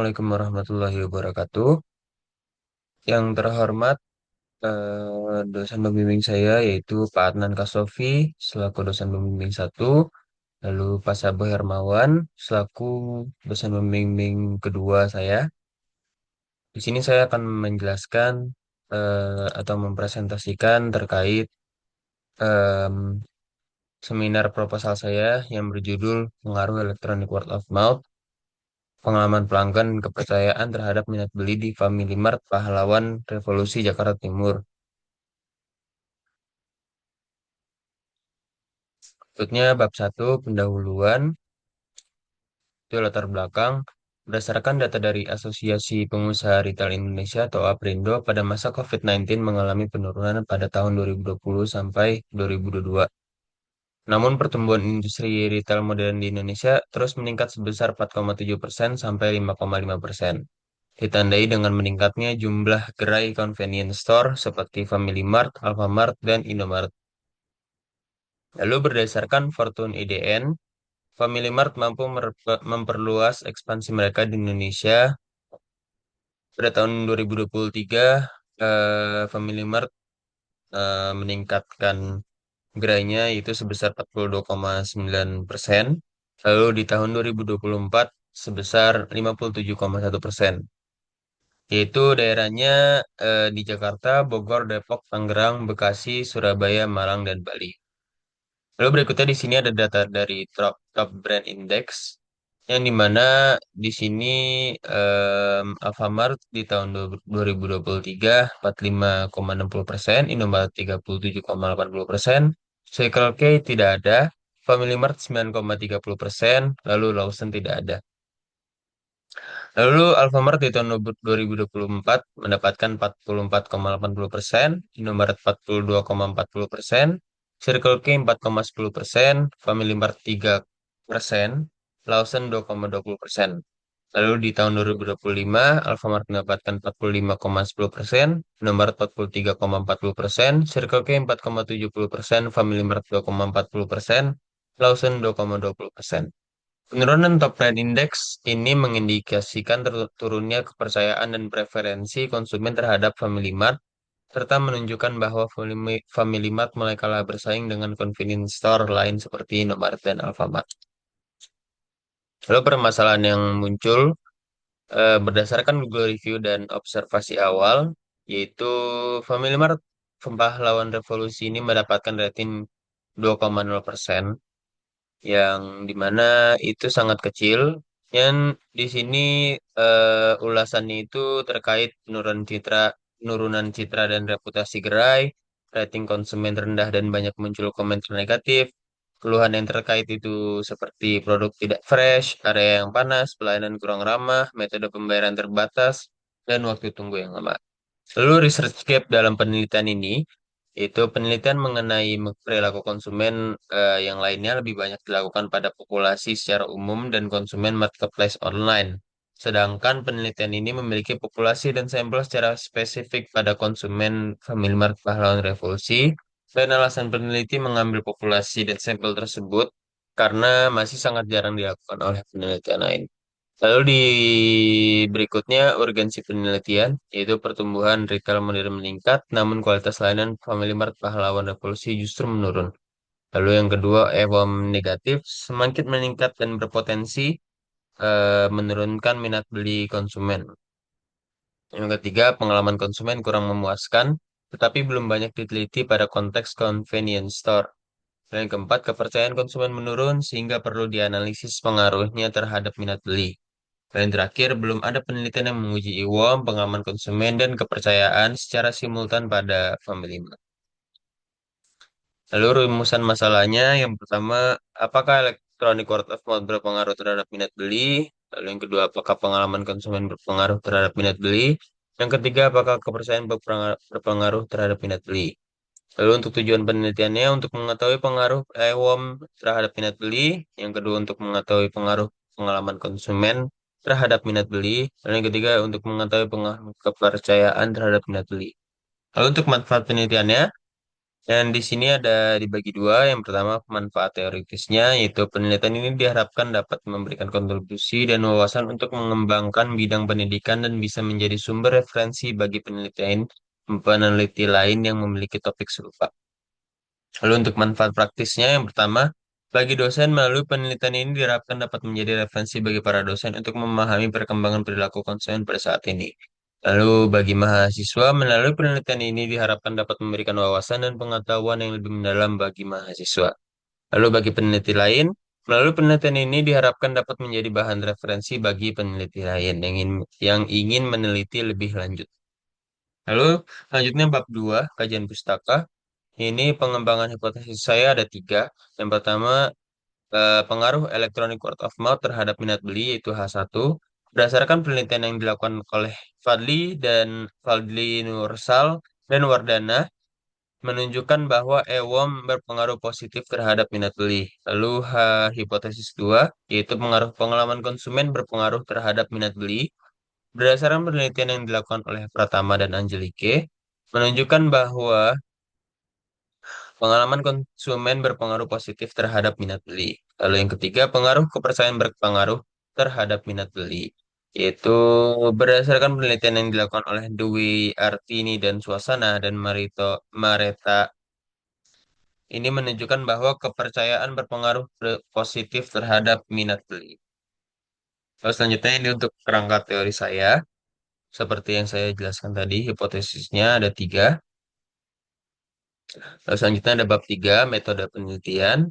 Assalamualaikum warahmatullahi wabarakatuh. Yang terhormat dosen pembimbing saya yaitu Pak Adnan Kasofi selaku dosen pembimbing satu, lalu Pak Sabo Hermawan selaku dosen pembimbing kedua saya. Di sini saya akan menjelaskan atau mempresentasikan terkait em, seminar proposal saya yang berjudul Pengaruh Electronic Word of Mouth, Pengalaman Pelanggan Kepercayaan Terhadap Minat Beli di Family Mart Pahlawan Revolusi Jakarta Timur. Berikutnya bab satu pendahuluan, itu latar belakang. Berdasarkan data dari Asosiasi Pengusaha Retail Indonesia atau APRindo, pada masa COVID-19 mengalami penurunan pada tahun 2020 sampai 2022. Namun pertumbuhan industri retail modern di Indonesia terus meningkat sebesar 4,7% sampai 5,5%. Ditandai dengan meningkatnya jumlah gerai convenience store seperti Family Mart, Alfamart, dan Indomart. Lalu berdasarkan Fortune IDN, Family Mart mampu memperluas ekspansi mereka di Indonesia. Pada tahun 2023, Family Mart meningkatkan gerainya itu sebesar 42,9%. Lalu di tahun 2024 sebesar 57,1%. Yaitu daerahnya di Jakarta, Bogor, Depok, Tangerang, Bekasi, Surabaya, Malang, dan Bali. Lalu berikutnya di sini ada data dari Top Brand Index, yang dimana di sini Alfamart di tahun 2023 45,60%, Indomaret 37,80%, Circle K tidak ada, Family Mart 9,30%, lalu Lawson tidak ada. Lalu Alfamart di tahun 2024 mendapatkan 44,80%, Indomaret 42,40%, Circle K 4,10%, Family Mart 3%, Lawson 2,20%. Lalu di tahun 2025, Alfamart mendapatkan 45,10%, Indomaret 43,40%, Circle K 4,70%, Family Mart 2,40%, Lawson 2,20%. Penurunan top trend index ini mengindikasikan turunnya kepercayaan dan preferensi konsumen terhadap Family Mart, serta menunjukkan bahwa Family Mart mulai kalah bersaing dengan convenience store lain seperti Indomaret dan Alfamart. Lalu permasalahan yang muncul berdasarkan Google Review dan observasi awal, yaitu Family Mart pahlawan revolusi ini mendapatkan rating 2,0%, yang dimana itu sangat kecil. Dan di sini ulasannya itu terkait penurunan citra dan reputasi gerai, rating konsumen rendah dan banyak muncul komentar negatif. Keluhan yang terkait itu seperti produk tidak fresh, area yang panas, pelayanan kurang ramah, metode pembayaran terbatas, dan waktu tunggu yang lama. Lalu research gap dalam penelitian ini, itu penelitian mengenai perilaku konsumen yang lainnya lebih banyak dilakukan pada populasi secara umum dan konsumen marketplace online. Sedangkan penelitian ini memiliki populasi dan sampel secara spesifik pada konsumen Family Mart Pahlawan Revolusi, dan alasan peneliti mengambil populasi dan sampel tersebut karena masih sangat jarang dilakukan oleh penelitian lain. Lalu di berikutnya urgensi penelitian, yaitu pertumbuhan retail modern meningkat, namun kualitas layanan Family Mart Pahlawan Revolusi justru menurun. Lalu yang kedua, EWAM negatif, semakin meningkat dan berpotensi menurunkan minat beli konsumen. Yang ketiga, pengalaman konsumen kurang memuaskan, tetapi belum banyak diteliti pada konteks convenience store. Dan yang keempat, kepercayaan konsumen menurun sehingga perlu dianalisis pengaruhnya terhadap minat beli. Dan yang terakhir, belum ada penelitian yang menguji IWOM, pengalaman konsumen, dan kepercayaan secara simultan pada Family Mart. Lalu rumusan masalahnya, yang pertama, apakah electronic word of mouth berpengaruh terhadap minat beli? Lalu yang kedua, apakah pengalaman konsumen berpengaruh terhadap minat beli? Yang ketiga, apakah kepercayaan berpengaruh terhadap minat beli? Lalu untuk tujuan penelitiannya, untuk mengetahui pengaruh IWOM terhadap minat beli. Yang kedua, untuk mengetahui pengaruh pengalaman konsumen terhadap minat beli. Dan yang ketiga, untuk mengetahui pengaruh kepercayaan terhadap minat beli. Lalu untuk manfaat penelitiannya, Dan di sini ada dibagi dua. Yang pertama, manfaat teoritisnya, yaitu penelitian ini diharapkan dapat memberikan kontribusi dan wawasan untuk mengembangkan bidang pendidikan dan bisa menjadi sumber referensi bagi peneliti lain yang memiliki topik serupa. Lalu untuk manfaat praktisnya, yang pertama, bagi dosen melalui penelitian ini diharapkan dapat menjadi referensi bagi para dosen untuk memahami perkembangan perilaku konsumen pada saat ini. Lalu bagi mahasiswa, melalui penelitian ini diharapkan dapat memberikan wawasan dan pengetahuan yang lebih mendalam bagi mahasiswa. Lalu bagi peneliti lain, melalui penelitian ini diharapkan dapat menjadi bahan referensi bagi peneliti lain yang ingin meneliti lebih lanjut. Lalu selanjutnya bab 2 kajian pustaka. Ini pengembangan hipotesis saya ada tiga. Yang pertama, pengaruh electronic word of mouth terhadap minat beli, yaitu H1. Berdasarkan penelitian yang dilakukan oleh Fadli Nursal dan Wardana, menunjukkan bahwa e-worm berpengaruh positif terhadap minat beli. Lalu hipotesis 2, yaitu pengaruh pengalaman konsumen berpengaruh terhadap minat beli. Berdasarkan penelitian yang dilakukan oleh Pratama dan Angelike, menunjukkan bahwa pengalaman konsumen berpengaruh positif terhadap minat beli. Lalu yang ketiga, pengaruh kepercayaan berpengaruh terhadap minat beli. Yaitu berdasarkan penelitian yang dilakukan oleh Dwi Artini dan Suasana dan Mareta, ini menunjukkan bahwa kepercayaan berpengaruh positif terhadap minat beli. Lalu selanjutnya ini untuk kerangka teori saya. Seperti yang saya jelaskan tadi, hipotesisnya ada tiga. Lalu selanjutnya ada bab tiga, metode penelitian.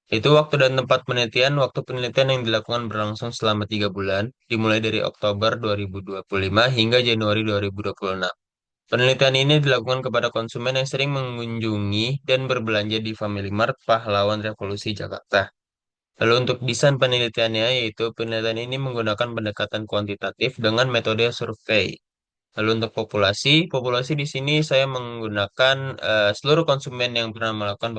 Itu waktu dan tempat penelitian. Waktu penelitian yang dilakukan berlangsung selama 3 bulan, dimulai dari Oktober 2025 hingga Januari 2026. Penelitian ini dilakukan kepada konsumen yang sering mengunjungi dan berbelanja di Family Mart Pahlawan Revolusi Jakarta. Lalu untuk desain penelitiannya, yaitu penelitian ini menggunakan pendekatan kuantitatif dengan metode survei. Lalu untuk populasi di sini saya menggunakan seluruh konsumen yang pernah melakukan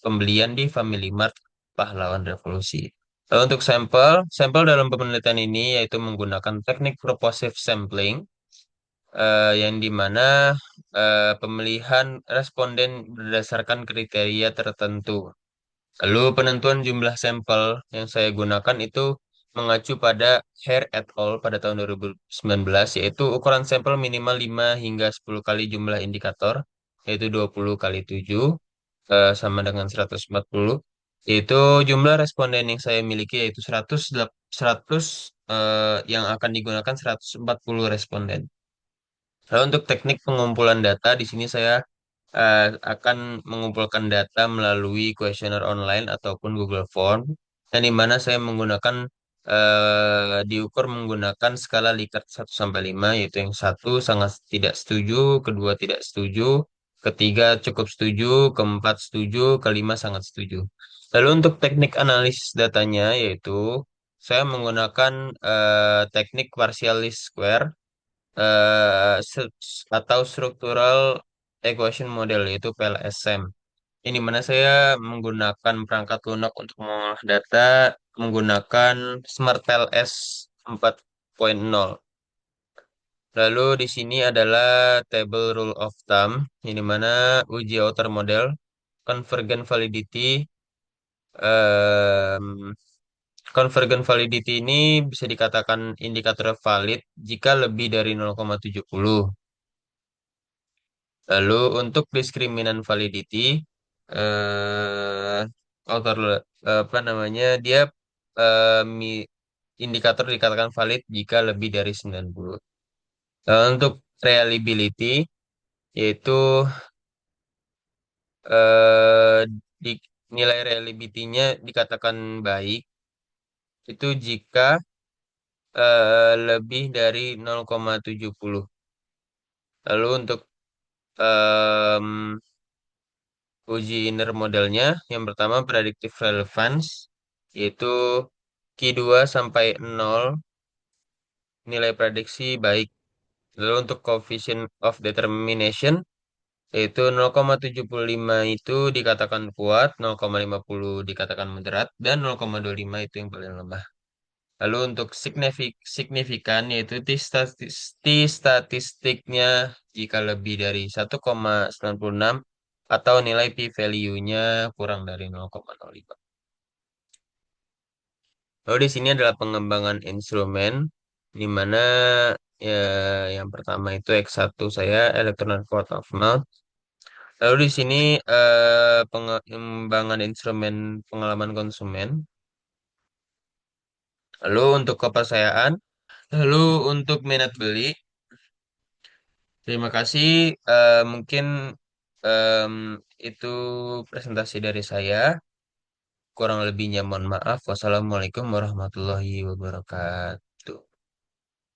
pembelian di Family Mart Pahlawan Revolusi. Lalu untuk sampel dalam penelitian ini yaitu menggunakan teknik purposive sampling, yang dimana pemilihan responden berdasarkan kriteria tertentu. Lalu penentuan jumlah sampel yang saya gunakan itu mengacu pada Hare et al. Pada tahun 2019, yaitu ukuran sampel minimal 5 hingga 10 kali jumlah indikator, yaitu 20 kali 7 sama dengan 140. Yaitu jumlah responden yang saya miliki yaitu 100 yang akan digunakan 140 responden. Lalu untuk teknik pengumpulan data, di sini saya akan mengumpulkan data melalui kuesioner online ataupun Google Form, dan di mana saya menggunakan diukur menggunakan skala Likert 1 sampai 5, yaitu yang satu sangat tidak setuju, kedua tidak setuju, ketiga cukup setuju, keempat setuju, kelima sangat setuju. Lalu untuk teknik analisis datanya, yaitu saya menggunakan teknik partial least square atau Structural Equation Model, yaitu PLSM. Ini mana saya menggunakan perangkat lunak untuk mengolah data menggunakan SmartPLS 4.0. Lalu di sini adalah table rule of thumb, ini mana uji outer model, convergent validity. em, Convergent validity ini bisa dikatakan indikator valid jika lebih dari 0,70. Lalu untuk diskriminan validity, eh author apa namanya, dia indikator dikatakan valid jika lebih dari 90. Untuk reliability, yaitu eh, di, nilai reliability-nya dikatakan baik itu jika lebih dari 0,70. Lalu untuk em, uji inner modelnya, yang pertama predictive relevance, yaitu Q2 sampai 0, nilai prediksi baik. Lalu untuk coefficient of determination, yaitu 0,75 itu dikatakan kuat, 0,50 dikatakan moderat, dan 0,25 itu yang paling lemah. Lalu untuk signifikan, yaitu T statistiknya jika lebih dari 1,96, atau nilai p-value-nya kurang dari 0,05. Lalu di sini adalah pengembangan instrumen, di mana ya, yang pertama itu X1 saya electronic word of mouth. Lalu di sini pengembangan instrumen pengalaman konsumen. Lalu untuk kepercayaan. Lalu untuk minat beli. Terima kasih. Mungkin em, itu presentasi dari saya. Kurang lebihnya mohon maaf. Wassalamualaikum warahmatullahi wabarakatuh.